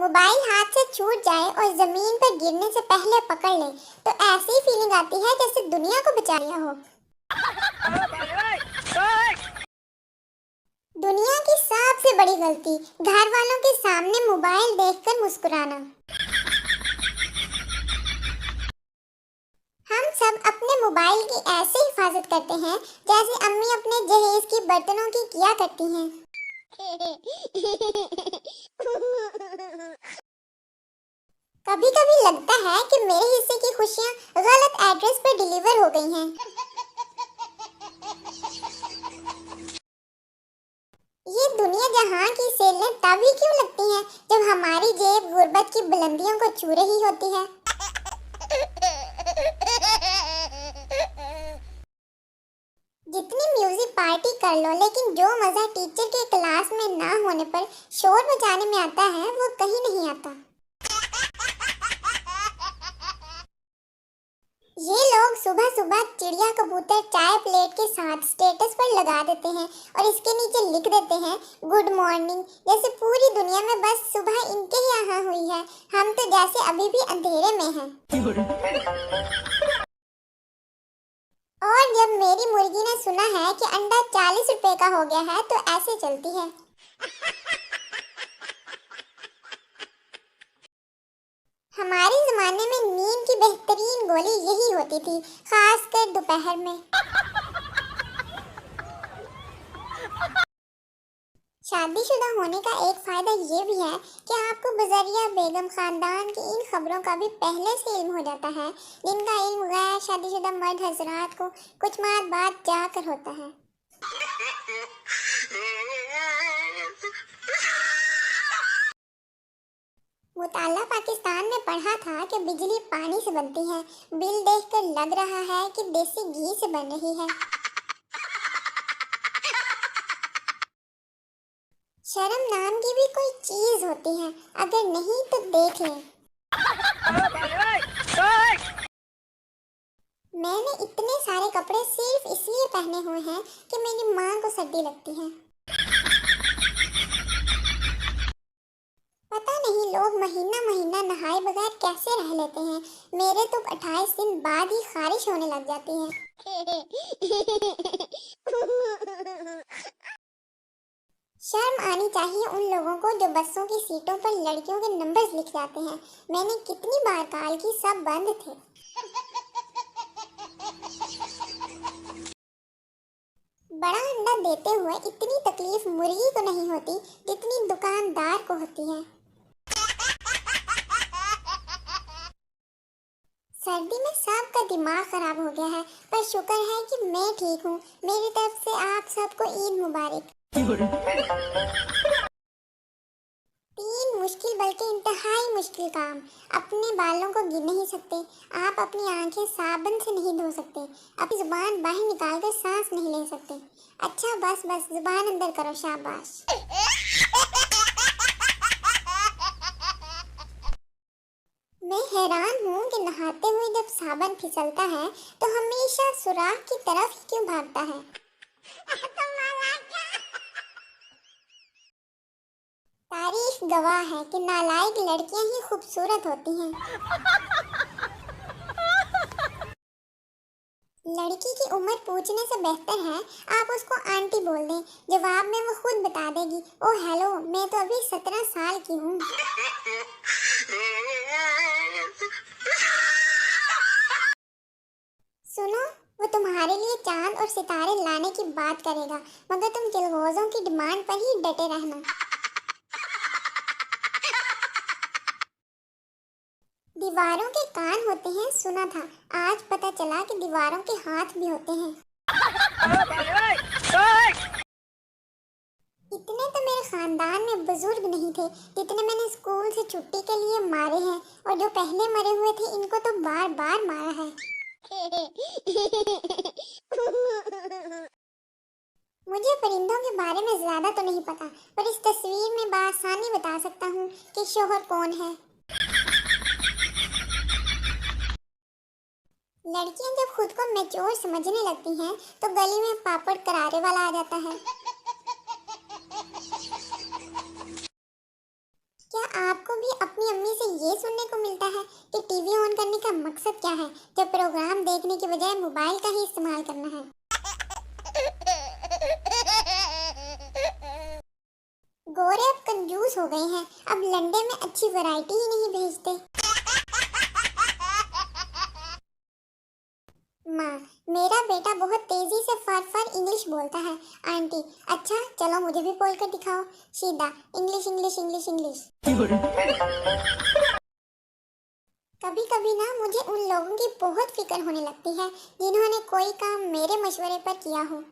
Mobile हाथ से छूट जाए और जमीन पर गिरने से पहले पकड़ ले तो ऐसी ही फीलिंग आती है जैसे दुनिया को बचा लिया हो। दुनिया की सबसे बड़ी गलती, घर वालों के सामने मोबाइल देखकर मुस्कुराना। हम सब अपने मोबाइल की ऐसे हिफाजत करते हैं जैसे अम्मी अपने जहेज की बर्तनों की किया करती हैं। कभी कभी लगता है कि मेरे हिस्से की खुशियां गलत एड्रेस पर डिलीवर हो गई हैं। ये दुनिया जहां की सेलें तभी क्यों लगती हैं जब हमारी जेब गुर्बत की बुलंदियों को छू रही होती है। जितनी म्यूजिक पार्टी कर लो, लेकिन जो मजा टीचर के क्लास में ना होने पर शोर मचाने में आता है वो कहीं नहीं आता। ये लोग सुबह सुबह चिड़िया कबूतर चाय प्लेट के साथ स्टेटस पर लगा देते हैं और इसके नीचे लिख देते हैं गुड मॉर्निंग, जैसे पूरी दुनिया में बस सुबह इनके ही यहाँ हुई है, हम तो जैसे अभी भी अंधेरे में हैं। और जब मेरी मुर्गी ने सुना है कि अंडा 40 रुपए का हो गया है तो ऐसे चलती है। हमारे जमाने में नींद की बेहतरीन गोली यही होती थी, खासकर दोपहर में। शादीशुदा होने का एक फायदा ये भी है कि आपको बजरिया बेगम खानदान की इन खबरों का भी पहले से इल्म हो जाता है, जिनका इल्म गैर शादीशुदा मर्द हजरात को कुछ माह बाद जाकर होता है। मुताला पाकिस्तान में पढ़ा था कि बिजली पानी से बनती है, बिल देखकर लग रहा है कि देसी घी से बन रही है। शर्म नाम की भी कोई चीज होती है, अगर नहीं तो देख लें। मैंने इतने सारे कपड़े सिर्फ इसलिए पहने हुए हैं कि मेरी माँ को सर्दी लगती है। पता नहीं लोग महीना महीना नहाए बगैर कैसे रह लेते हैं। मेरे तो 28 दिन बाद ही खारिश होने लग जाती है। शर्म आनी चाहिए उन लोगों को जो बसों की सीटों पर लड़कियों के नंबर्स लिख जाते हैं। मैंने कितनी बार कॉल की, सब बंद थे। बड़ा अंडा देते हुए इतनी तकलीफ मुर्गी को नहीं होती जितनी दुकानदार को होती है। सर्दी में सबका दिमाग खराब हो गया है, पर शुक्र है कि मैं ठीक हूँ। मेरी तरफ से आप सबको ईद मुबारक। 3 मुश्किल बल्कि इंतहाई मुश्किल काम। अपने बालों को गिन नहीं सकते, आप अपनी आंखें साबुन से नहीं धो सकते, अपनी जुबान बाहर निकाल कर सांस नहीं ले सकते। अच्छा बस बस, जुबान अंदर करो, शाबाश। मैं हैरान हूँ कि नहाते हुए जब साबुन फिसलता है तो हमेशा सुराख की तरफ ही क्यों भागता है। तारीफ गवाह है कि नालायक लड़कियां ही खूबसूरत होती हैं। लड़की की उम्र पूछने से बेहतर है आप उसको आंटी बोल दें, जवाब में वो खुद बता देगी, ओ हेलो मैं तो अभी 17 साल की हूँ। सुनो, वो तुम्हारे लिए चांद और सितारे लाने की बात करेगा, मगर तुम चिलगोजों की डिमांड पर ही डटे रहना। दीवारों के कान होते हैं सुना था, आज पता चला कि दीवारों के हाथ भी होते हैं। इतने तो मेरे खानदान में बुजुर्ग नहीं थे जितने मैंने स्कूल से छुट्टी के लिए मारे हैं, और जो पहले मरे हुए थे इनको तो बार बार मारा है। मुझे परिंदों के बारे में ज्यादा तो नहीं पता, पर इस तस्वीर में बआसानी बता सकता हूँ कि शोहर कौन है। लड़कियां जब खुद को मैच्योर समझने लगती हैं तो गली में पापड़ करारे वाला आ जाता है। क्या आपको कभी अपनी अम्मी से ये सुनने को मिलता है कि टीवी ऑन करने का मकसद क्या है, जब प्रोग्राम देखने की बजाय मोबाइल का ही इस्तेमाल करना है। गोरे अब कंजूस हो गए हैं, अब लंडे में अच्छी वैरायटी ही नहीं भेजते। माँ, मेरा बेटा बहुत तेजी से फर फर इंग्लिश बोलता है। आंटी, अच्छा चलो मुझे भी बोल कर दिखाओ। सीधा इंग्लिश इंग्लिश इंग्लिश इंग्लिश। कभी कभी ना मुझे उन लोगों की बहुत फिक्र होने लगती है जिन्होंने कोई काम मेरे मशवरे पर किया हो।